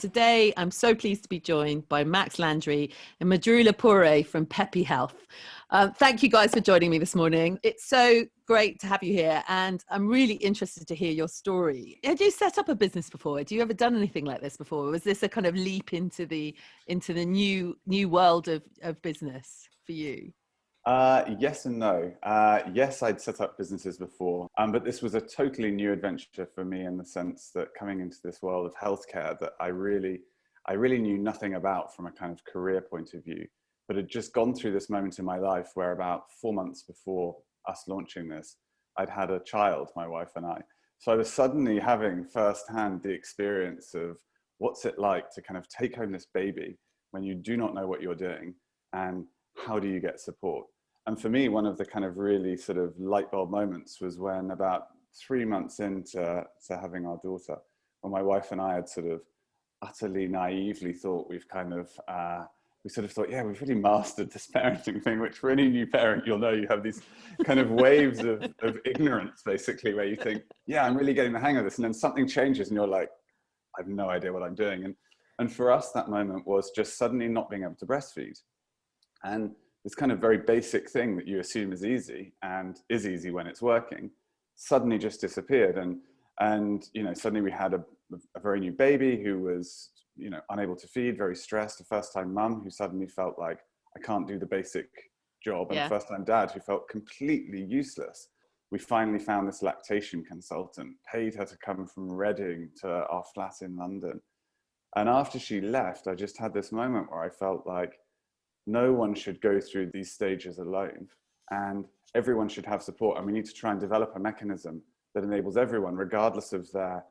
today I'm so pleased to be joined by Landry and Mridula Pore from Peppy Health. Thank you guys for joining me this morning. It's so great to have you here, and I'm really interested to hear your story. Had you set up a business before? Had you ever done anything like this before? Was this a kind of leap into the new world of business for you? Yes and no. Yes, I'd set up businesses before, but this was a totally new adventure for me in the sense that coming into this world of healthcare that I really knew nothing about from a kind of career point of view, but had just gone through this moment in my life where about 4 months before us launching this, I'd had a child, my wife and I. So I was suddenly having firsthand the experience of what's it like to kind of take home this baby when you do not know what you're doing, and how do you get support? And for me, one of the kind of really sort of light bulb moments was when about 3 months into having our daughter, when my wife and I had sort of utterly naively thought we sort of thought, yeah, we've really mastered this parenting thing, which for any new parent, you'll know you have these kind of waves of ignorance, basically, where you think, yeah, I'm really getting the hang of this. And then something changes and you're like, I have no idea what I'm doing. And for us, that moment was just suddenly not being able to breastfeed. And this kind of very basic thing that you assume is easy and is easy when it's working suddenly just disappeared. And you know, suddenly we had a very new baby who was, you know, unable to feed, very stressed, a first-time mum who suddenly felt like, I can't do the basic job, and a first-time dad who felt completely useless. We finally found this lactation consultant, paid her to come from Reading to our flat in London. And after she left, I just had this moment where I felt like no one should go through these stages alone, and everyone should have support. And we need to try and develop a mechanism that enables everyone, regardless of their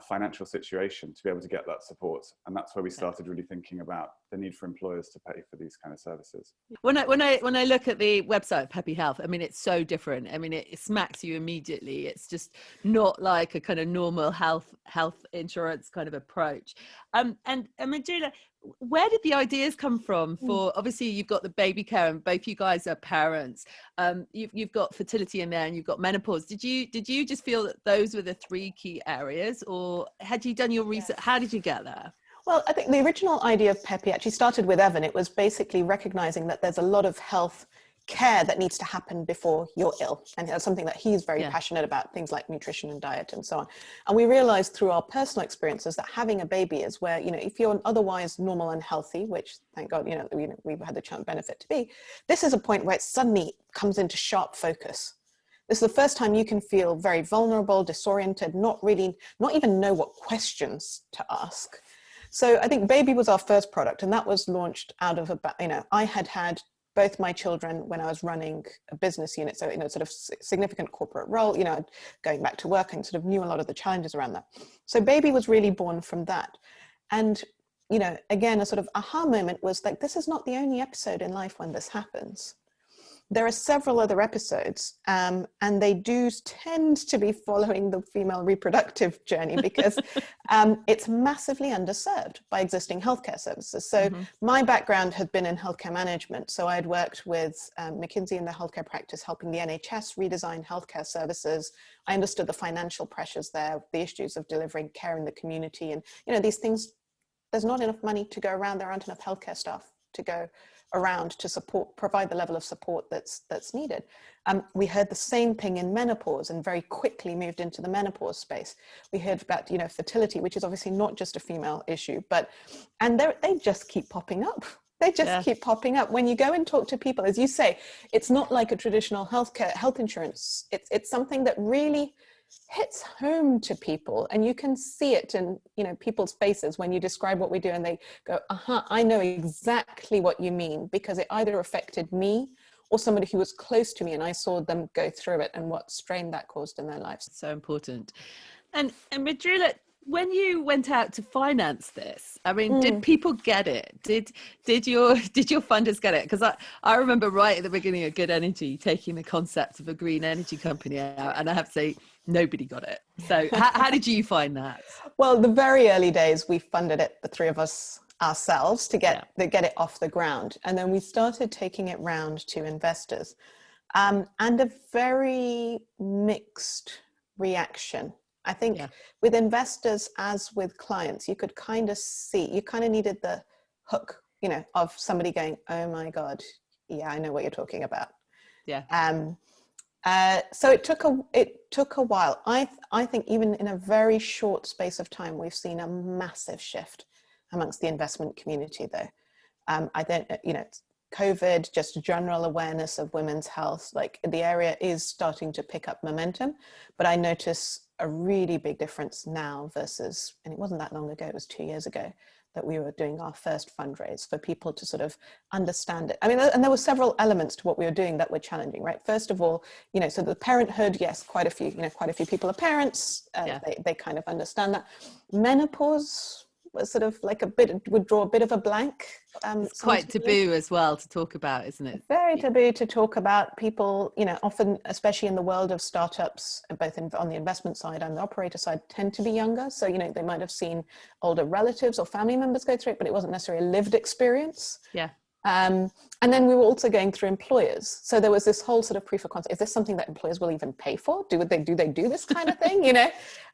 financial situation, to be able to get that support. And that's where we started really thinking about the need for employers to pay for these kind of services. When I look at the website of Peppy Health, I mean, it's so different. I mean, it smacks you immediately. It's just not like a kind of normal health insurance kind of approach. And Mridula, where did the ideas come from? For obviously you've got the baby care, and both you guys are parents. You've got fertility in there, and you've got menopause. Did you just feel that those were the three key areas, or had you done your research? How did you get there? Well, I think the original idea of Peppy actually started with Evan. It was basically recognizing that there's a lot of health care that needs to happen before you're ill. And that's something that he's very passionate about, things like nutrition and diet and so on. And we realized through our personal experiences that having a baby is where, you know, if you're otherwise normal and healthy, which thank God, we've had the chance benefit to be, this is a point where it suddenly comes into sharp focus. This is the first time you can feel very vulnerable, disoriented, not even know what questions to ask. So I think baby was our first product, and that was launched out of I had both my children when I was running a business unit. So, sort of significant corporate role, going back to work, and sort of knew a lot of the challenges around that. So baby was really born from that. And, again, a sort of aha moment was like, this is not the only episode in life when this happens. There are several other episodes, and they do tend to be following the female reproductive journey because it's massively underserved by existing healthcare services. So my background had been in healthcare management. So I'd worked with McKinsey in the healthcare practice, helping the NHS redesign healthcare services. I understood the financial pressures there, the issues of delivering care in the community. And, these things, there's not enough money to go around. There aren't enough healthcare staff to go around to provide the level of support that's needed. We heard the same thing in menopause, and very quickly moved into the menopause space. We heard about, fertility, which is obviously not just a female issue, and they just keep popping up. They just keep popping up. When you go and talk to people, as you say, it's not like a traditional health insurance. It's something that really hits home to people, and you can see it in people's faces when you describe what we do, and they go, I know exactly what you mean, because it either affected me or somebody who was close to me, and I saw them go through it and what strain that caused in their lives. So important. And Mridula, when you went out to finance this, I mean, did people get it? Did your funders get it? Because I remember right at the beginning of Good Energy taking the concept of a green energy company out, and I have to say, nobody got it. So how did you find that? Well, the very early days, we funded it, the three of us ourselves, to get it off the ground. And then we started taking it round to investors, and a very mixed reaction. I think with investors, as with clients, you could kind of see, you kind of needed the hook, you know, of somebody going, oh my God, yeah, I know what you're talking about. Yeah. So it took a while. I think even in a very short space of time, we've seen a massive shift amongst the investment community though. I don't, you know, COVID, just general awareness of women's health, like the area is starting to pick up momentum, but I notice a really big difference now versus, and it wasn't that long ago, it was 2 years ago that we were doing our first fundraise for people to sort of understand it. I mean, and there were several elements to what we were doing that were challenging, right? First of all, you know, so the parenthood, yes, quite a few people are parents, they kind of understand that. Menopause was sort of like would draw a bit of a blank. It's quite taboo as well to talk about, isn't it? Very taboo to talk about. People, you know, often, especially in the world of startups, both on the investment side and the operator side, tend to be younger. So, you know, they might have seen older relatives or family members go through it, but it wasn't necessarily a lived experience. Yeah. And then we were also going through employers. So there was this whole sort of proof of concept. Is this something that employers will even pay for? Do they do this kind of thing, you know?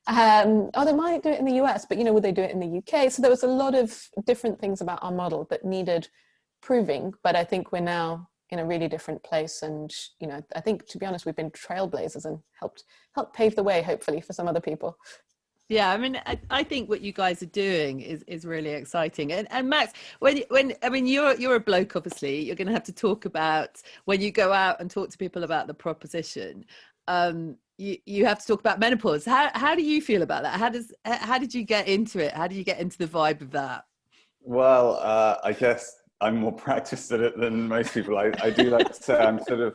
They might do it in the US, but, you know, would they do it in the UK? So there was a lot of different things about our model that needed proving. But I think we're now in a really different place. And, you know, I think, to be honest, we've been trailblazers and helped pave the way, hopefully, for some other people. Yeah, I mean, I think what you guys are doing is really exciting. And Max, when I mean, you're a bloke, obviously. You're going to have to talk about when you go out and talk to people about the proposition. You have to talk about menopause. How do you feel about that? How did you get into it? How did you get into the vibe of that? Well, I guess I'm more practiced at it than most people. I do like to say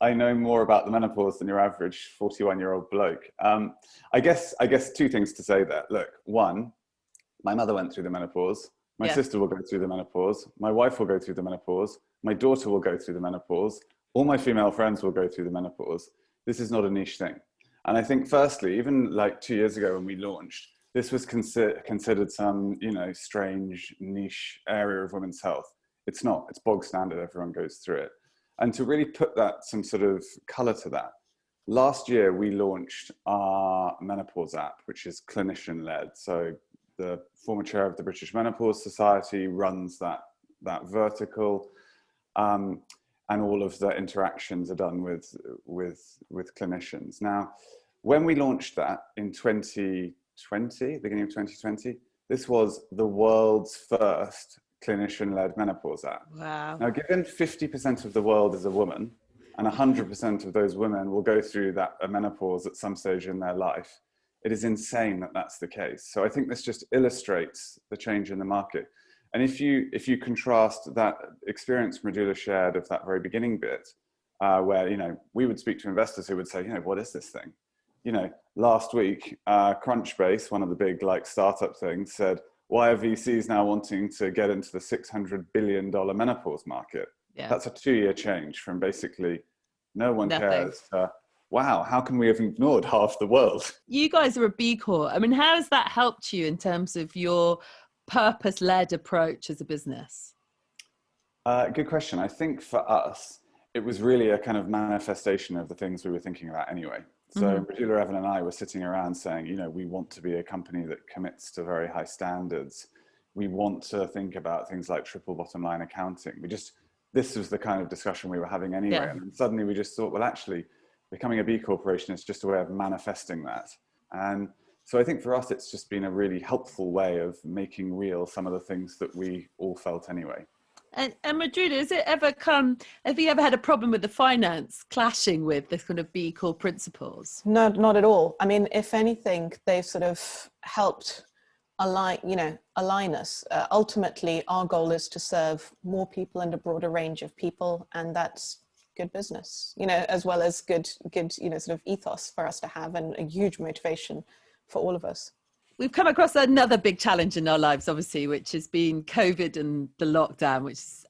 I know more about the menopause than your average 41-year-old bloke. I guess two things to say there. Look, one, my mother went through the menopause. My sister will go through the menopause. My wife will go through the menopause. My daughter will go through the menopause. All my female friends will go through the menopause. This is not a niche thing. And I think, firstly, even like 2 years ago when we launched, this was considered some, you know, strange niche area of women's health. It's not. It's bog standard. Everyone goes through it. And to really put that some sort of color to that, last year we launched our menopause app, which is clinician led. So the former chair of the British Menopause Society runs that vertical, and all of the interactions are done with clinicians. Now, when we launched that in 2020, beginning of 2020, this was the world's first clinician-led menopause app. Wow. Now, given 50% of the world is a woman, and 100% of those women will go through that menopause at some stage in their life, it is insane that that's the case. So I think this just illustrates the change in the market. And if you contrast that experience Mridula shared of that very beginning bit, where, you know, we would speak to investors who would say, you know, what is this thing? You know, last week, Crunchbase, one of the big like startup things, said, why are VCs now wanting to get into the $600 billion menopause market? Yeah. That's a 2-year change from basically no one cares to, wow, how can we have ignored half the world? You guys are a B Corp. I mean, how has that helped you in terms of your purpose-led approach as a business? Good question. I think for us, it was really a kind of manifestation of the things we were thinking about anyway. So Mridula, Evan and I were sitting around saying, you know, we want to be a company that commits to very high standards. We want to think about things like triple bottom line accounting. This was the kind of discussion we were having anyway. Yeah. And suddenly we just thought, well, actually, becoming a B Corporation is just a way of manifesting that. And so I think for us, it's just been a really helpful way of making real some of the things that we all felt anyway. And Mridula, have you ever had a problem with the finance clashing with this kind of B Corp principles? No, not at all. I mean, if anything, they've sort of helped align us. Ultimately, our goal is to serve more people and a broader range of people, and that's good business, you know, as well as good, you know, sort of ethos for us to have, and a huge motivation for all of us. We've come across another big challenge in our lives, obviously, which has been COVID and the lockdown, which is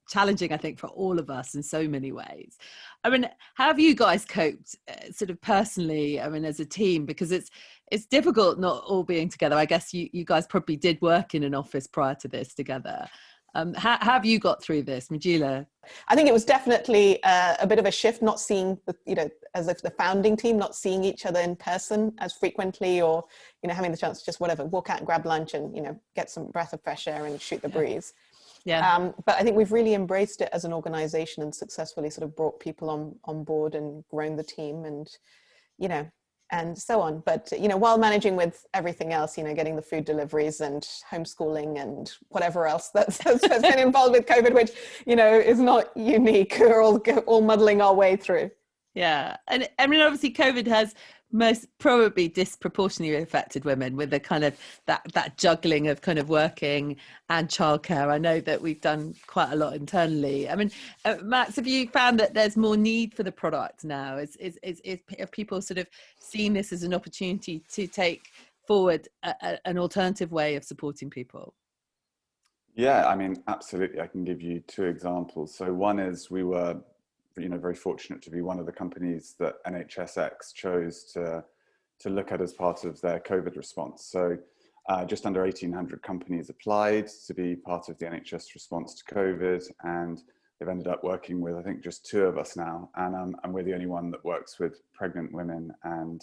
challenging, I think, for all of us in so many ways. I mean, how have you guys coped sort of personally, I mean, as a team? Because it's difficult not all being together. I guess you guys probably did work in an office prior to this together. How have you got through this, Mridula? I think it was definitely a bit of a shift, not seeing as if the founding team, not seeing each other in person as frequently, or having the chance to just walk out and grab lunch and get some breath of fresh air and shoot the breeze. But I think we've really embraced it as an organization and successfully sort of brought people on board and grown the team and so on. But, while managing with everything else, getting the food deliveries and homeschooling and whatever else that's been involved with COVID, which, is not unique. We're all muddling our way through. Yeah. And I mean, obviously COVID has most probably disproportionately affected women with the kind of that juggling of kind of working and childcare. I know that we've done quite a lot internally. I mean, Max, have you found that there's more need for the product now? Have people sort of seen this as an opportunity to take forward an alternative way of supporting people? Yeah, I mean, absolutely. I can give you two examples. So one is we were very fortunate to be one of the companies that NHSX chose to look at as part of their COVID response. So just under 1,800 companies applied to be part of the NHS response to COVID, and they've ended up working with, I think, just 2 of us now, and we're the only one that works with pregnant women and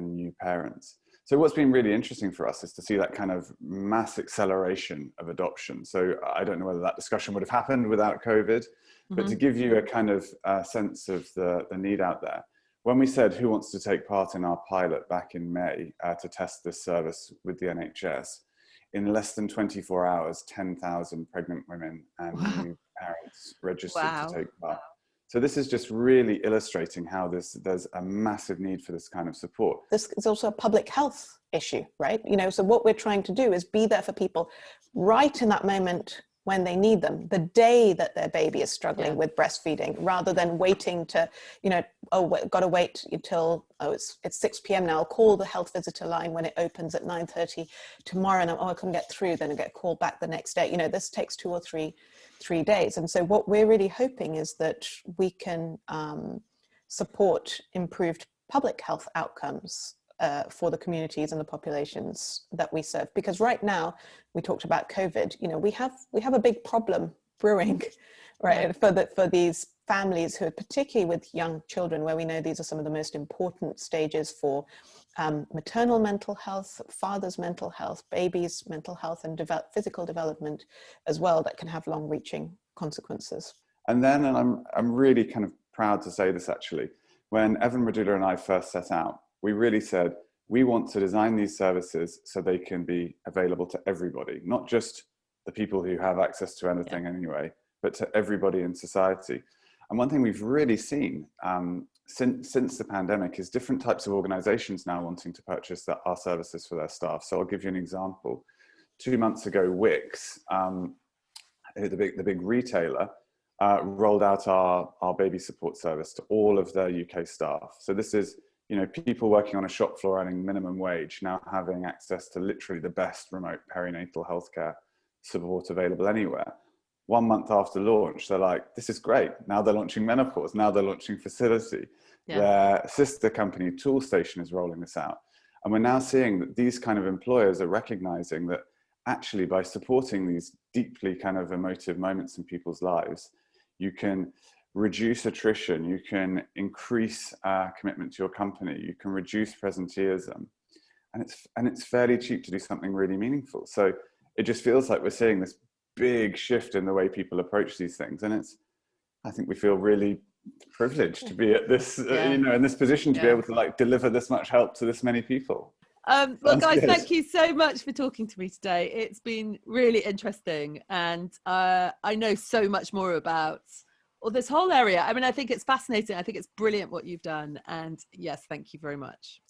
new parents. So what's been really interesting for us is to see that kind of mass acceleration of adoption. So I don't know whether that discussion would have happened without COVID, but to give you a kind of sense of the need out there, when we said who wants to take part in our pilot back in May to test this service with the NHS, in less than 24 hours, 10,000 pregnant women and new parents registered to take part. So this is just really illustrating how there's a massive need for this kind of support. This is also a public health issue, right? So what we're trying to do is be there for people right in that moment when they need them, the day that their baby is struggling with breastfeeding, rather than waiting to, got to wait until, it's 6 p.m. now, I'll call the health visitor line when it opens at 9:30 tomorrow, and I couldn't get through, then I get called back the next day. This takes 2 or 3 days. And so what we're really hoping is that we can support improved public health outcomes for the communities and the populations that we serve. Because right now, we talked about COVID, we have a big problem brewing, right, for these families who are particularly with young children, where we know these are some of the most important stages for maternal mental health, father's mental health, baby's mental health, and physical development as well, that can have long-reaching consequences. And then, and I'm really kind of proud to say this actually, when Evan, Mridula and I first set out, we really said, we want to design these services so they can be available to everybody, not just the people who have access to anything anyway, but to everybody in society. And one thing we've really seen since the pandemic is different types of organizations now wanting to purchase our services for their staff. So I'll give you an example. 2 months ago, Wix, the big retailer, rolled out our baby support service to all of their UK staff. So this is, people working on a shop floor earning minimum wage now having access to literally the best remote perinatal healthcare support available anywhere. 1 month after launch, they're like, this is great. Now they're launching menopause. Now they're launching fertility. Their sister company, Toolstation, is rolling this out. And we're now seeing that these kind of employers are recognizing that actually by supporting these deeply kind of emotive moments in people's lives, you can reduce attrition, you can increase commitment to your company, you can reduce presenteeism, and it's fairly cheap to do something really meaningful. So it just feels like we're seeing this big shift in the way people approach these things, and I think we feel really privileged to be at this, in this position to be able to deliver this much help to this many people. Well, guys, thank you so much for talking to me today. It's been really interesting, and I know so much more about this whole area. I mean, I think it's fascinating. I think it's brilliant what you've done, and yes, thank you very much.